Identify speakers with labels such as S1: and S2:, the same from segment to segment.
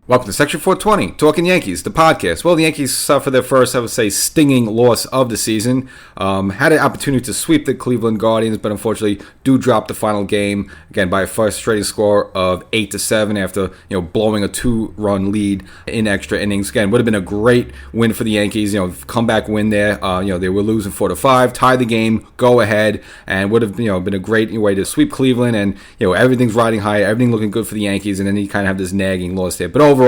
S1: Welcome to Section 420, Talkin Yankees, the podcast. Well, the Yankees suffered their first, I would say, stinging loss of the season. Had an opportunity to sweep the Cleveland Guardians, but unfortunately do drop the final game, again, by a frustrating score of 8-7 after, blowing a 2-run lead in extra innings. Again, would have been a great win for the Yankees, comeback win there. They were losing 4-5, tie the game, go ahead, and would have, been a great way to sweep Cleveland, and, everything's riding high, everything looking good for the Yankees, and then you kind of have this nagging loss there. But overall,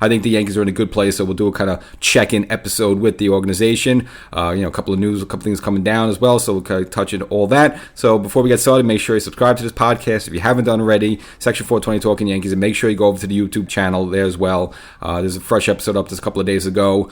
S1: I think the Yankees are in a good place, so we'll do a kind of check-in episode with the organization. A couple of news, a couple things coming down as well, so we'll kind of touch on all that. So before we get started, make sure you subscribe to this podcast if you haven't done already, Section 420 Talkin Yankees, and make sure you go over to the YouTube channel there as well. There's a fresh episode up just a couple of days ago.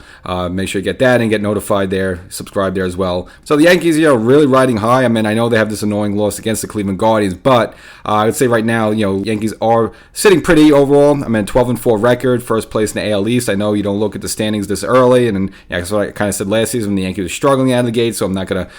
S1: Make sure you get that and get notified there, subscribe there as well. So the Yankees, really riding high. I mean, I know they have this annoying loss against the Cleveland Guardians, but I would say right now, Yankees are sitting pretty overall. I mean, 12-4 record, first place in the AL East. I know you don't look at the standings this early, and that's what I kind of said last season when the Yankees were struggling out of the gate, so I'm not going to,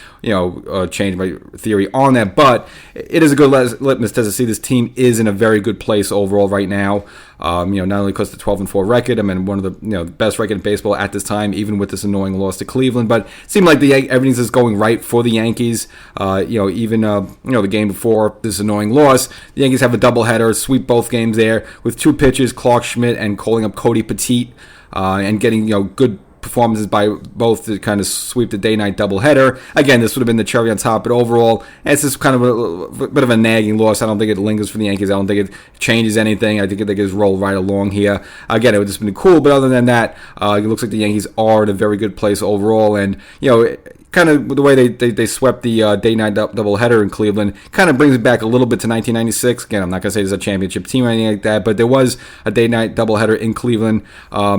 S1: change my theory on that, but it is a good litmus test to see this team is in a very good place overall right now. Not only because the 12-4 record, I mean, one of the best record in baseball at this time, even with this annoying loss to Cleveland. But it seemed like everything's just going right for the Yankees. Even the game before this annoying loss, the Yankees have a doubleheader, sweep both games there with two pitchers, Clark Schmidt and calling up Cody Petit, and getting good performances by both to kind of sweep the day-night doubleheader. Again, this would have been the cherry on top, but overall, it's just kind of a bit of a nagging loss. I don't think it lingers for the Yankees. I don't think it changes anything. I think they just roll right along here. Again, it would just been cool, but other than that, it looks like the Yankees are in a very good place overall, and, kind of the way they swept the day-night doubleheader in Cleveland kind of brings it back a little bit to 1996. Again, I'm not going to say there's a championship team or anything like that, but there was a day-night doubleheader in Cleveland. I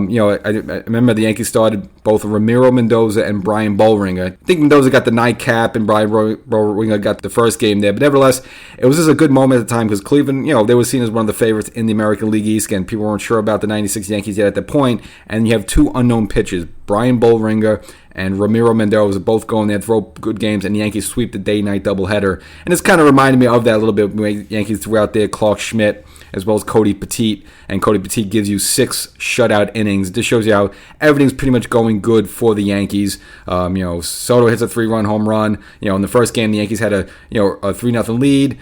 S1: remember the Yankees started both Ramiro Mendoza and Brian Bollringer. I think Mendoza got the nightcap and Brian Bollringer got the first game there, but nevertheless, it was just a good moment at the time because Cleveland, they were seen as one of the favorites in the American League East. Again, people weren't sure about the 96 Yankees yet at that point, and you have two unknown pitchers, Brian Bollringer and Ramiro Mendoza, both going there, throw good games, and the Yankees sweep the day-night doubleheader. And it's kind of reminded me of that a little bit when Yankees threw out there Clark Schmidt as well as Cody Petit, and Cody Petit gives you 6 shutout innings. This shows you how everything's pretty much going good for the Yankees. Soto hits a 3-run home run. In the first game, the Yankees had a 3-0 lead.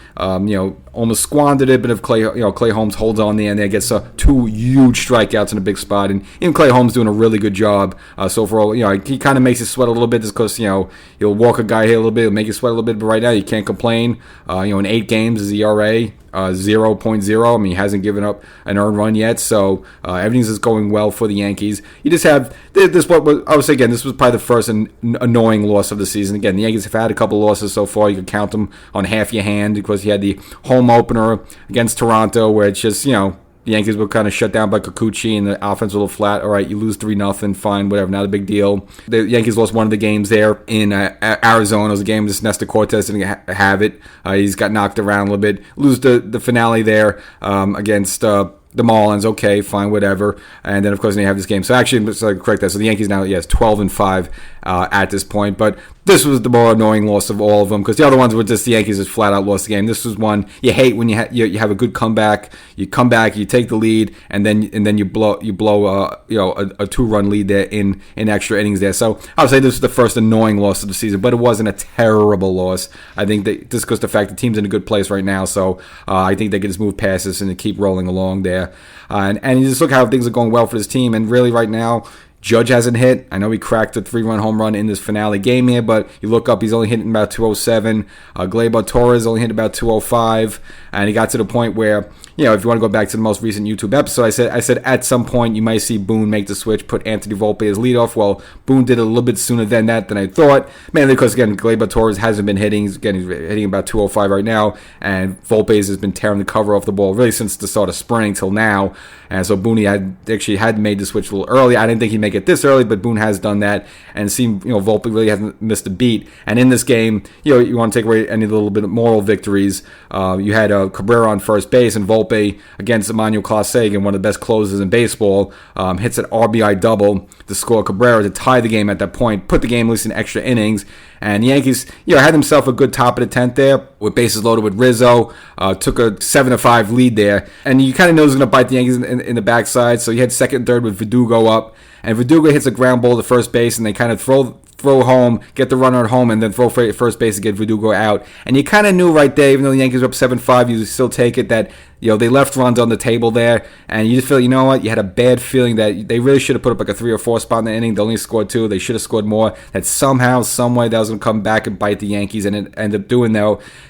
S1: Almost squandered it, but if Clay Holmes holds on there and gets 2 huge strikeouts in a big spot, and even Clay Holmes doing a really good job. So overall, he kind of makes you sweat a little bit just because he'll walk a guy here a little bit, he'll make you sweat a little bit. But right now, you can't complain. In 8 games, his ERA 0.0. I mean, he hasn't given up an earned run yet, so everything's just going well for the Yankees. You just have this. I would say again, this was probably the first annoying loss of the season. Again, the Yankees have had a couple losses so far. You can count them on half your hand because you had the home opener against Toronto, where it's just the Yankees were kind of shut down by Kikuchi, and the offense was a little flat. All right, you lose 3-0, fine, whatever, not a big deal. The Yankees lost one of the games there in Arizona. It was a game just Nestor Cortes didn't have it. He's got knocked around a little bit. Lose the finale there against the Marlins. Okay, fine, whatever. And then, of course, they have this game. So actually, let's correct that. So the Yankees now, 12-5 at this point. But this was the more annoying loss of all of them because the other ones were just the Yankees just flat out lost the game. This was one you hate when you have a good comeback. You come back, you take the lead, and then you blow a 2-run lead there in extra innings there. So I would say this was the first annoying loss of the season, but it wasn't a terrible loss. I think that just because the fact the team's in a good place right now, so I think they can just move past this and keep rolling along there. And you just look how things are going well for this team, and really right now, Judge hasn't hit. I know he cracked a 3-run home run in this finale game here, but you look up, he's only hitting about 207. Gleyber Torres only hit about 205, and he got to the point where, if you want to go back to the most recent YouTube episode, I said at some point you might see Boone make the switch, put Anthony Volpe as leadoff. Well, Boone did it a little bit sooner than I thought, mainly because, again, Gleyber Torres hasn't been hitting. He's hitting about 205 right now, and Volpe has been tearing the cover off the ball really since the start of spring till now. And so Boone had made the switch a little early. I didn't think he'd make it this early, but Boone has done that, and it seemed Volpe really hasn't missed a beat. And in this game, you want to take away any little bit of moral victories. You had Cabrera on first base, and Volpe Volpe against Emmanuel Clase, again, one of the best closers in baseball, hits an RBI double to score Cabrera to tie the game at that point, put the game at least in extra innings. And the Yankees, had themselves a good top of the 10th there with bases loaded with Rizzo. Took a 7-5 lead there. And you kind of know it was going to bite the Yankees in the backside. So you had second and third with Verdugo up. And Verdugo hits a ground ball to first base, and they kind of throw home, get the runner at home, and then throw first base to get Verdugo out. And you kind of knew right there, even though the Yankees were up 7-5, you still take it that they left runs on the table there, and you just feel, you know what, you had a bad feeling that they really should have put up like a 3 or 4 spot in the inning. They only scored 2. They should have scored more. That somehow, some way, that was going to come back and bite the Yankees, and it ended up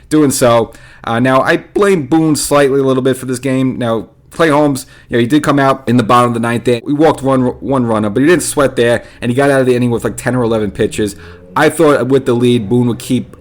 S1: doing so. Now, I blame Boone slightly a little bit for this game. Now, Clay Holmes, he did come out in the bottom of the 9th there. We walked one runner, but he didn't sweat there, and he got out of the inning with like 10 or 11 pitches. I thought with the lead, Boone would keep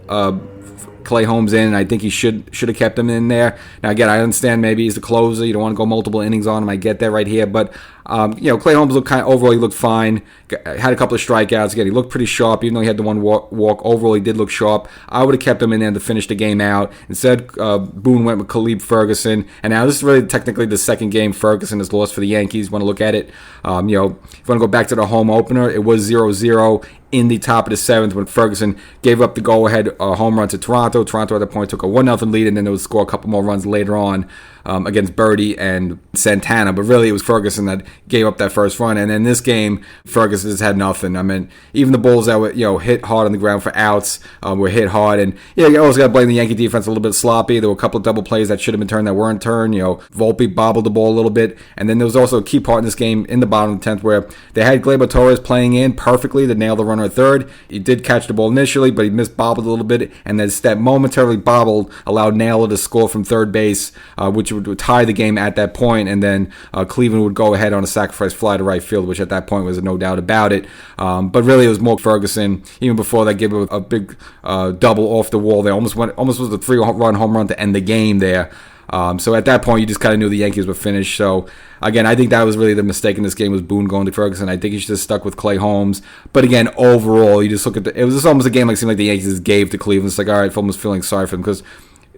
S1: Clay Holmes in, and I think he should have kept him in there. Now, again, I understand maybe he's the closer. You don't want to go multiple innings on him. I get that right here, but Clay Holmes looked overall, he looked fine. Had a couple of strikeouts. Again, he looked pretty sharp, even though he had the one walk. Overall, he did look sharp. I would have kept him in there to finish the game out. Instead, Boone went with Caleb Ferguson. And now this is really technically the second game Ferguson has lost for the Yankees. Want to look at it? If you want to go back to the home opener, it was 0-0 in the top of the 7th when Ferguson gave up the go-ahead home run to Toronto. Toronto at that point took a 1-0 lead, and then they would score a couple more runs later on against Birdie and Santana. But really, it was Ferguson that gave up that first run. And in this game, Ferguson just had nothing. I mean, even the balls that were hit hard on the ground for outs were hit hard. And you always got to blame the Yankee defense a little bit sloppy. There were a couple of double plays that should have been turned that weren't turned. Volpe bobbled the ball a little bit. And then there was also a key part in this game in the bottom of the 10th where they had Gleyber Torres playing in perfectly to nail the runner at third. He did catch the ball initially, but he missed bobbled a little bit. And then that momentarily bobbled allowed Naylor to score from third base, which would tie the game at that point. And then Cleveland would go ahead on a sacrifice fly to right field, which at that point was no doubt about it. But really, it was more Ferguson. Even before that, gave a big double off the wall. They almost was a 3-run home run to end the game there. So at that point, you just kind of knew the Yankees were finished. So again, I think that was really the mistake in this game was Boone going to Ferguson. I think he should have stuck with Clay Holmes. But again, overall, you just look at it was just almost a game like it seemed like the Yankees gave to Cleveland. It's like, all right, I'm almost feeling sorry for them because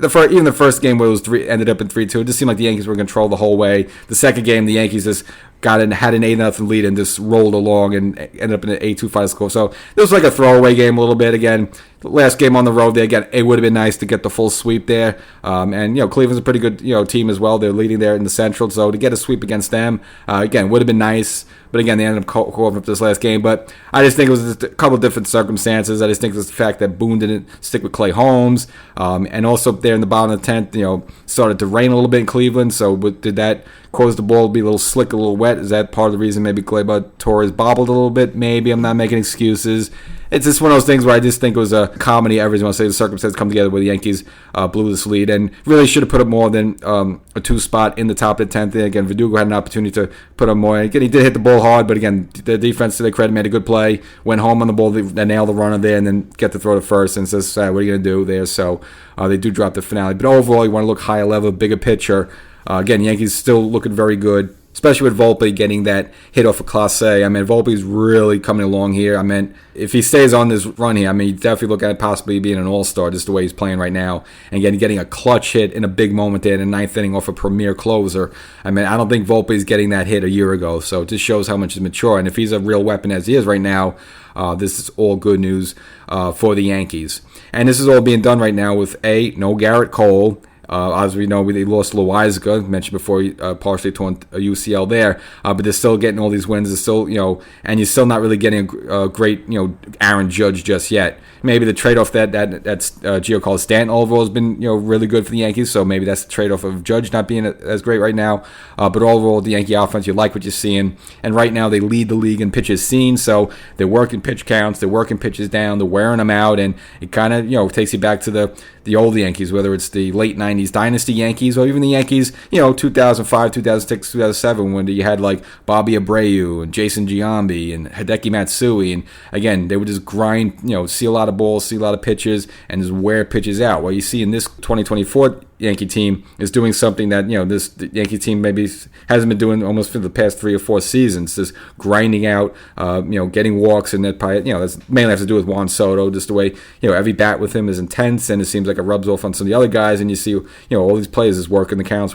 S1: even the first game where it was ended up in 3-2, it just seemed like the Yankees were in control the whole way. The second game, the Yankees just had an 8-0 lead and just rolled along and ended up in an 8-2 score. So it was like a throwaway game a little bit. Again, the last game on the road there, again, it would have been nice to get the full sweep there. And Cleveland's a pretty good team as well. They're leading there in the Central, so to get a sweep against them, again, would have been nice. But again, they ended up calling up this last game. But I just think it was just a couple of different circumstances. I just think it was the fact that Boone didn't stick with Clay Holmes. And also up there in the bottom of the 10th, started to rain a little bit in Cleveland. So did that cause the ball to be a little slick, a little wet? Is that part of the reason maybe Gleyber Torres bobbled a little bit? Maybe. I'm not making excuses. It's just one of those things where I just think it was a comedy. Everyone wants to say the circumstances come together where the Yankees blew this lead and really should have put up more than a 2 spot in the top of the 10th. Again, Verdugo had an opportunity to put up more. Again, he did hit the ball hard, but again, the defense, to their credit, made a good play. Went home on the ball, they nailed the runner there, and then get to throw to first. And says, what are you going to do there? So they do drop the finale. But overall, you want to look higher level, bigger picture. Again, Yankees still looking very good, especially with Volpe getting that hit off of Clase. I mean, Volpe's really coming along here. I mean, if he stays on this run here, I mean, you definitely look at possibly being an all-star just the way he's playing right now. And again, getting a clutch hit in a big moment there in the 9th inning off a premier closer. I mean, I don't think Volpe's getting that hit a year ago. So it just shows how much he's mature. And if he's a real weapon as he is right now, this is all good news for the Yankees. And this is all being done right now with no Garrett Cole. As we know, they lost Loizaga, mentioned before, partially torn a UCL there, but they're still getting all these wins. They're still, and you're still not really getting a great, Aaron Judge just yet. Maybe the trade-off that's Giancarlo Stanton overall has been, really good for the Yankees. So maybe that's the trade-off of Judge not being as great right now. But overall, the Yankee offense, you like what you're seeing. And right now, they lead the league in pitches seen. So they're working pitch counts, they're working pitches down, they're wearing them out, and it kind of, takes you back to the old Yankees, whether it's the late 90s dynasty Yankees or even the Yankees, 2005, 2006, 2007, when you had like Bobby Abreu and Jason Giambi and Hideki Matsui. And again, they would just grind, see a lot of balls, see a lot of pitches, and just wear pitches out. Well, you see in this 2024 Yankee team is doing something that, this Yankee team maybe hasn't been doing almost for the past 3 or 4 seasons, just grinding out, getting walks, and that probably, that's mainly has to do with Juan Soto, just the way, every bat with him is intense, and it seems like it rubs off on some of the other guys, and you see, all these players is working the counts,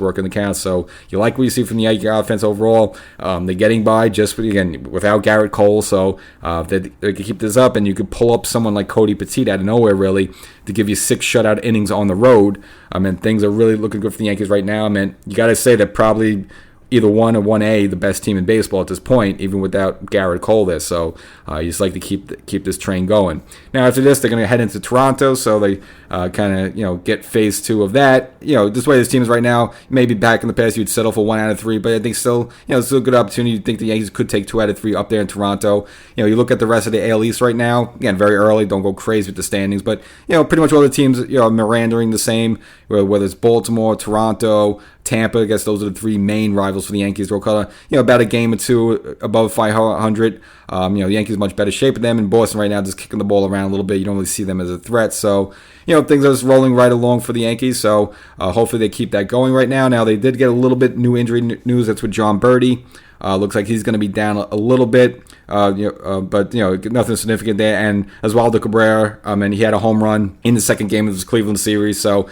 S1: so you like what you see from the Yankee offense overall. They're getting by just, again, without Garrett Cole, so they can keep this up, and you could pull up someone like Cody Petit out of nowhere, really, to give you 6 shutout innings on the road. Things are really looking good for the Yankees right now. You got to say that probably either 1 or 1A, the best team in baseball at this point, even without Garrett Cole there. So you just like to keep this train going. Now after this, they're going to head into Toronto, so they kind of get phase 2 of that. This way this team is right now. Maybe back in the past you'd settle for 1 out of 3, but I think still it's still a good opportunity. You think the Yankees could take 2 out of 3 up there in Toronto. You look at the rest of the AL East right now. Again, very early. Don't go crazy with the standings, but pretty much all the teams mirandering the same. Whether it's Baltimore, Toronto, Tampa, I guess those are the 3 main rivals for the Yankees. They're kind of, about a game or 2 above 500. The Yankees much better shape than them. In Boston right now, just kicking the ball around a little bit. You don't really see them as a threat. So, things are just rolling right along for the Yankees. So, hopefully they keep that going right now. Now, they did get a little bit new injury news. That's with John Birdie. Looks like he's going to be down a little bit, but nothing significant there. And Oswaldo Cabrera, and he had a home run in the second game of this Cleveland series. So,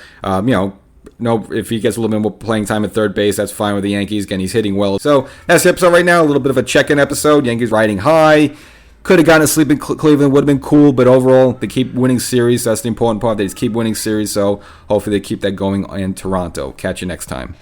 S1: if he gets a little bit more playing time at third base, that's fine with the Yankees. Again, he's hitting well. So that's the episode right now. A little bit of a check-in episode. Yankees riding high. Could have gotten a sleep in Cleveland. Would have been cool. But overall, they keep winning series. That's the important part. They just keep winning series. So hopefully they keep that going in Toronto. Catch you next time.